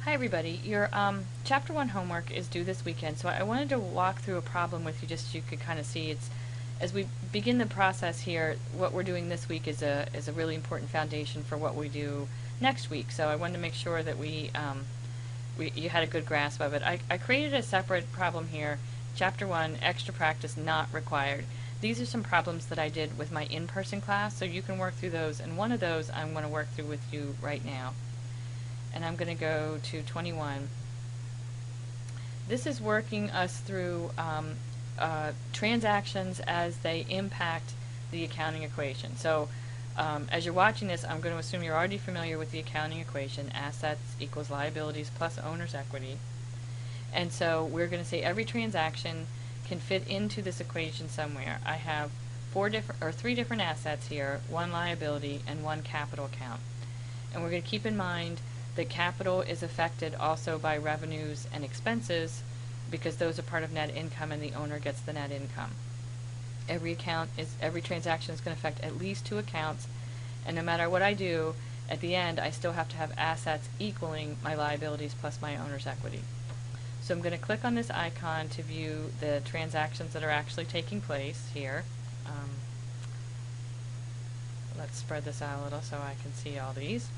Hi everybody. Your chapter 1 homework is due this weekend, so I wanted to walk through a problem with you just so you could kind of see it's as we begin the process here, what we're doing this week is a really important foundation for what we do next week. So I wanted to make sure that you had a good grasp of it. I created a separate problem here, chapter 1, extra practice not required. These are some problems that I did with my in-person class, so you can work through those, and one of those I'm going to work through with you right now. And I'm going to go to 21. This is working us through transactions as they impact the accounting equation. So as you're watching this, I'm going to assume you're already familiar with the accounting equation, assets equals liabilities plus owner's equity. And so we're going to say every transaction can fit into this equation somewhere. I have three different assets here, one liability and one capital account. And we're going to keep in mind that capital is affected also by revenues and expenses because those are part of net income and the owner gets the net income. Every transaction is going to affect at least two accounts, and no matter what I do, at the end I still have to have assets equaling my liabilities plus my owner's equity. So I'm going to click on this icon to view the transactions that are actually taking place here. Let's spread this out a little so I can see all these.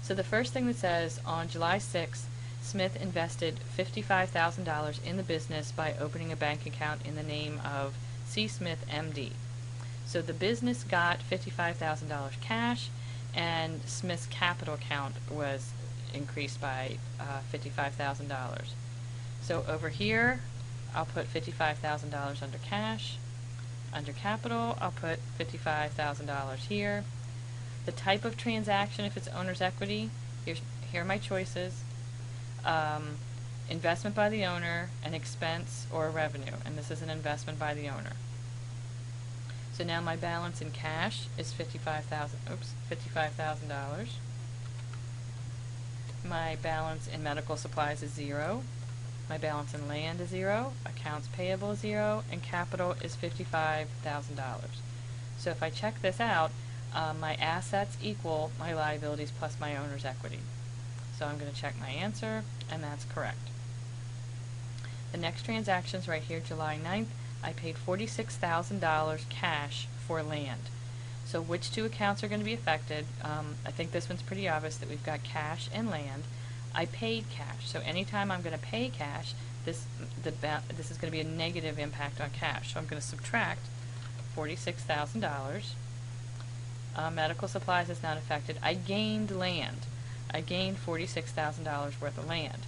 So the first thing that says, on July 6th, Smith invested $55,000 in the business by opening a bank account in the name of C. Smith, MD. So the business got $55,000 cash, and Smith's capital account was increased by $55,000. So over here, I'll put $55,000 under cash. Under capital, I'll put $55,000 here. The type of transaction, if it's owner's equity, here are my choices. Investment by the owner, an expense, or a revenue. And this is an investment by the owner. So now my balance in cash is $55,000. My balance in medical supplies is 0. My balance in land is 0. Accounts payable is 0. And capital is $55,000. So if I check this out, my assets equal my liabilities plus my owner's equity. So I'm going to check my answer, and that's correct. The next transaction's right here, July 9th. I paid $46,000 cash for land. So which two accounts are going to be affected? I think this one's pretty obvious that we've got cash and land. I paid cash, so anytime I'm going to pay cash, this is going to be a negative impact on cash. So I'm going to subtract $46,000. Medical supplies is not affected. I gained land. I gained $46,000 worth of land.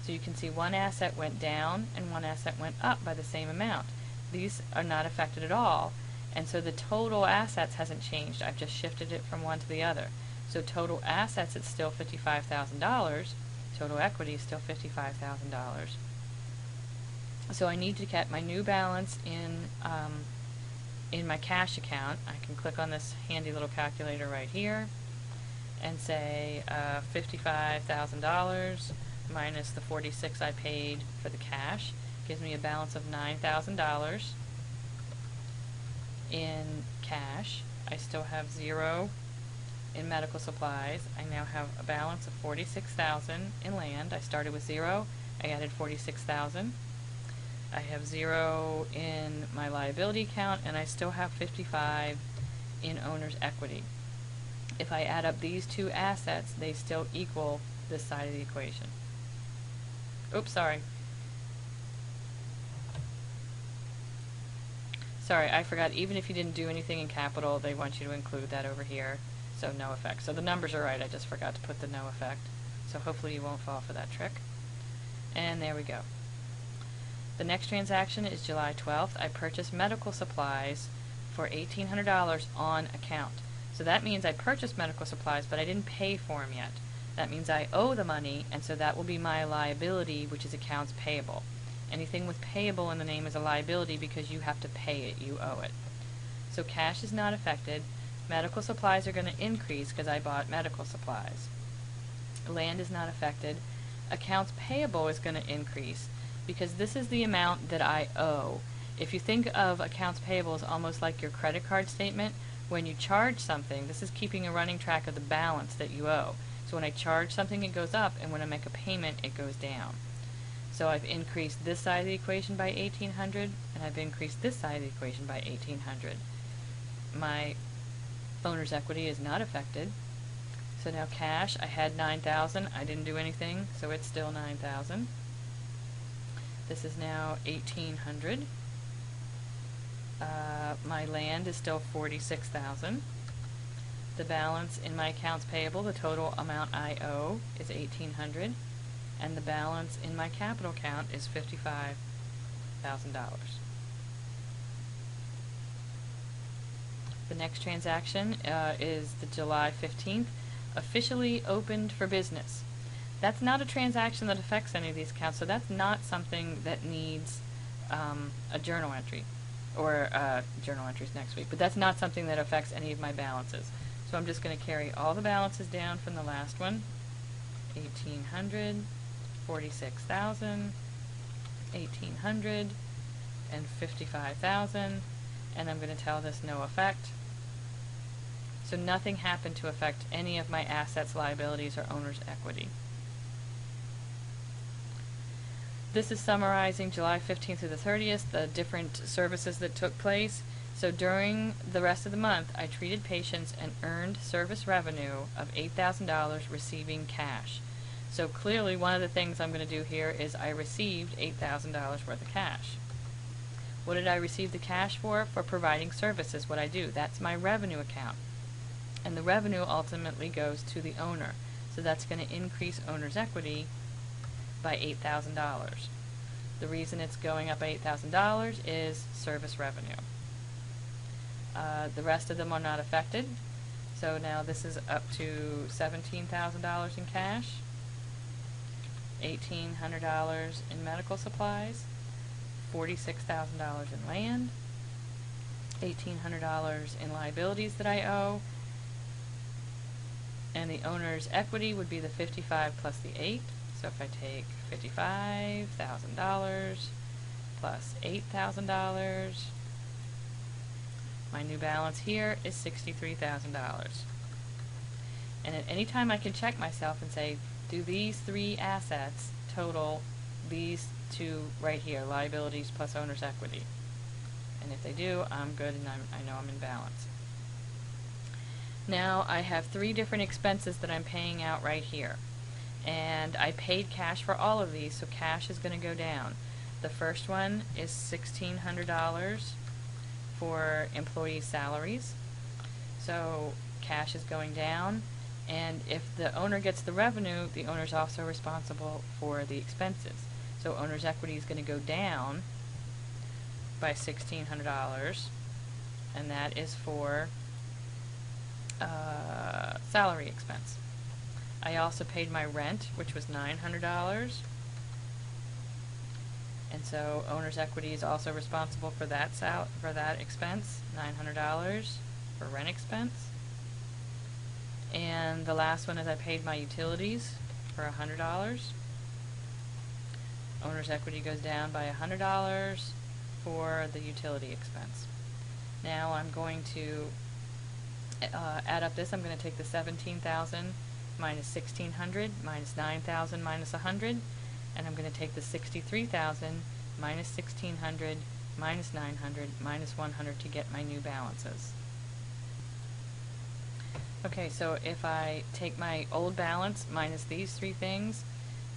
So you can see one asset went down and one asset went up by the same amount. These are not affected at all, and so the total assets hasn't changed. I've just shifted it from one to the other. So total assets, it's still $55,000. Total equity is still $55,000. So I need to get my new balance in my cash account. I can click on this handy little calculator right here and say $55,000 minus the $46,000 I paid for the cash gives me a balance of $9,000 in cash. I still have 0 in medical supplies. I now have a balance of $46,000 in land. I started with 0. I added $46,000. I have 0 in my liability account, and I still have $55,000 in owner's equity. If I add up these two assets, they still equal this side of the equation. Oops, sorry. Sorry, I forgot, even if you didn't do anything in capital, they want you to include that over here, so no effect. So the numbers are right, I just forgot to put the no effect. So hopefully you won't fall for that trick. And there we go. The next transaction is July 12th. I purchased medical supplies for $1,800 on account. So that means I purchased medical supplies, but I didn't pay for them yet. That means I owe the money, and so that will be my liability, which is accounts payable. Anything with payable in the name is a liability because you have to pay it, you owe it. So cash is not affected. Medical supplies are going to increase because I bought medical supplies. Land is not affected. Accounts payable is going to increase because this is the amount that I owe. If you think of accounts payable as almost like your credit card statement, when you charge something, this is keeping a running track of the balance that you owe. So when I charge something, it goes up, and when I make a payment, it goes down. So I've increased this side of the equation by $1,800, and I've increased this side of the equation by $1,800. My owner's equity is not affected. So now cash, I had $9,000. I didn't do anything, so it's still $9,000. This is now $1,800. My land is still $46,000. The balance in my accounts payable, the total amount I owe, is $1,800, and the balance in my capital account is $55,000. The next transaction is the July 15th, officially opened for business. That's not a transaction that affects any of these accounts, so that's not something that needs a journal entry, or journal entries next week, but that's not something that affects any of my balances. So I'm just going to carry all the balances down from the last one. 1,800, 46,000, 1,800, and 55,000, and I'm going to tell this no effect. So nothing happened to affect any of my assets, liabilities, or owner's equity. This is summarizing July 15th through the 30th, the different services that took place. So during the rest of the month, I treated patients and earned service revenue of $8,000 receiving cash. So clearly one of the things I'm going to do here is I received $8,000 worth of cash. What did I receive the cash for? For providing services, what I do. That's my revenue account. And the revenue ultimately goes to the owner. So that's going to increase owner's equity by $8,000. The reason it's going up by $8,000 is service revenue. The rest of them are not affected. So now this is up to $17,000 in cash, $1,800 in medical supplies, $46,000 in land, $1,800 in liabilities that I owe, and the owner's equity would be the 55 plus the 8. So if I take $55,000 plus $8,000, my new balance here is $63,000. And at any time I can check myself and say, do these three assets total these two right here, liabilities plus owner's equity? And if they do, I'm good, and I know I'm in balance. Now I have three different expenses that I'm paying out right here. And I paid cash for all of these, so cash is going to go down. The first one is $1,600 for employee salaries. So cash is going down, and if the owner gets the revenue, the owner's also responsible for the expenses. So owner's equity is going to go down by $1,600, and that is for salary expense. I also paid my rent, which was $900, and so owner's equity is also responsible for that expense, $900 for rent expense. And the last one is I paid my utilities for $100. Owner's equity goes down by $100 for the utility expense. Now I'm going to add up this. I'm going to take the $17,000 minus $1,600 minus $9,000 minus $100, and I'm going to take the $63,000 minus $1,600 minus $900 minus $100 to get my new balances. Okay, so if I take my old balance minus these three things,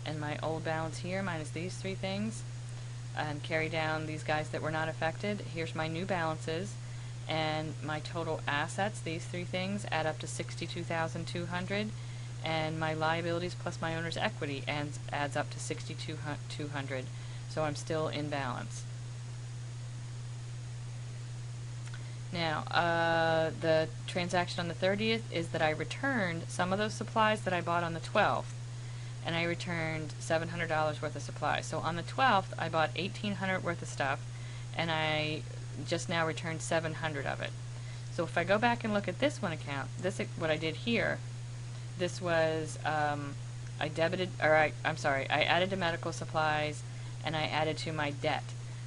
and my old balance here minus these three things, and carry down these guys that were not affected, here's my new balances, and my total assets, these three things, add up to $62,200, and my liabilities plus my owner's equity adds up to $6,200, so I'm still in balance. Now, the transaction on the 30th is that I returned some of those supplies that I bought on the 12th, and I returned $700 worth of supplies. So on the 12th, I bought $1,800 worth of stuff, and I just now returned $700 of it. So if I go back and look at this one account, what I did here, this was I added to medical supplies, and I added to my debt.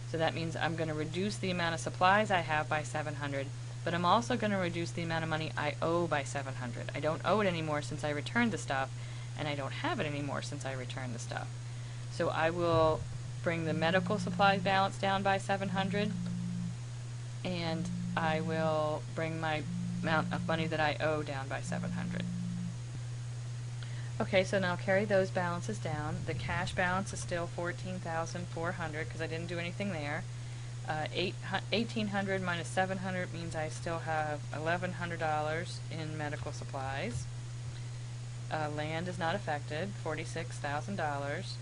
So that means I'm going to reduce the amount of supplies I have by $700, but I'm also going to reduce the amount of money I owe by $700. I don't owe it anymore since I returned the stuff, and I don't have it anymore since I returned the stuff. So I will bring the medical supplies balance down by $700, and I will bring my amount of money that I owe down by $700. Okay, so now carry those balances down. The cash balance is still $14,400 because I didn't do anything there. $1,800 minus $700 means I still have $1,100 in medical supplies. Land is not affected, $46,000.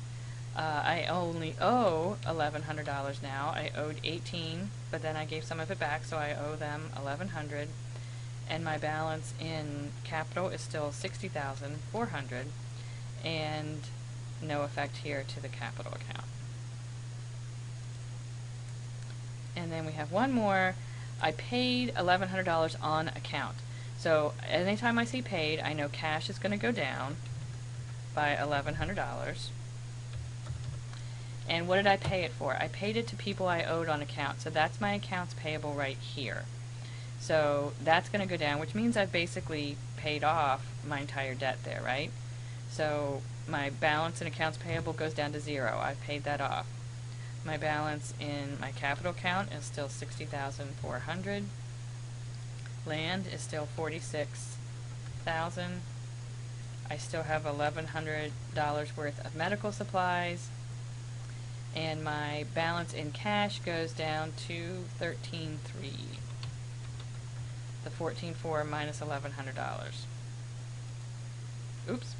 I only owe $1,100 now. I owed $1,800, but then I gave some of it back, so I owe them $1,100. And my balance in capital is still $60,400, and no effect here to the capital account. And then we have one more. I paid $1,100 on account. So anytime I see paid, I know cash is going to go down by $1,100. And what did I pay it for? I paid it to people I owed on account. So that's my accounts payable right here. So that's going to go down, which means I've basically paid off my entire debt there, right? So my balance in accounts payable goes down to 0. I've paid that off. My balance in my capital account is still $60,400. Land is still $46,000. I still have $1,100 worth of medical supplies. And my balance in cash goes down to $13,300. The $14,400 minus $1,100. Oops.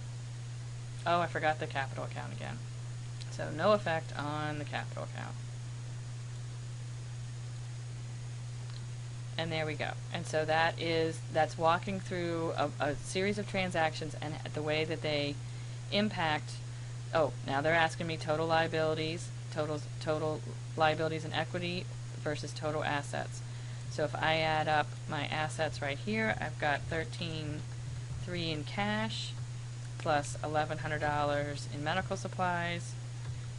Oh, I forgot the capital account again. So no effect on the capital account. And there we go. And so that's walking through a series of transactions and the way that they impact. Oh, now they're asking me total liabilities, total liabilities and equity versus total assets. So if I add up my assets right here, I've got $13,300 in cash, plus $1,100 in medical supplies,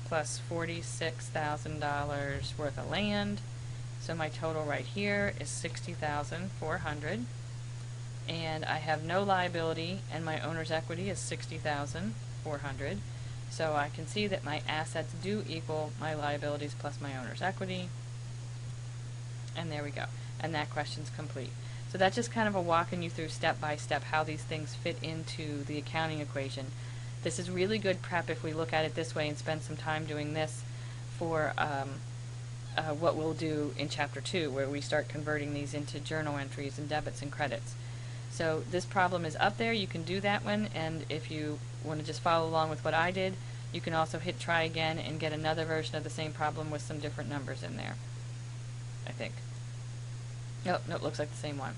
plus $46,000 worth of land. So my total right here is $60,400. And I have no liability, and my owner's equity is $60,400. So I can see that my assets do equal my liabilities plus my owner's equity. And there we go. And that question's complete. So that's just kind of a walking you through step by step how these things fit into the accounting equation. This is really good prep if we look at it this way and spend some time doing this for what we'll do in Chapter 2, where we start converting these into journal entries and debits and credits. So this problem is up there. You can do that one, and if you want to just follow along with what I did, you can also hit try again and get another version of the same problem with some different numbers in there, I think. No, it looks like the same one.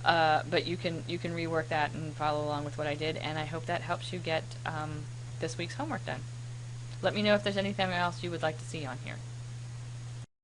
But you can rework that and follow along with what I did, and I hope that helps you get this week's homework done. Let me know if there's anything else you would like to see on here.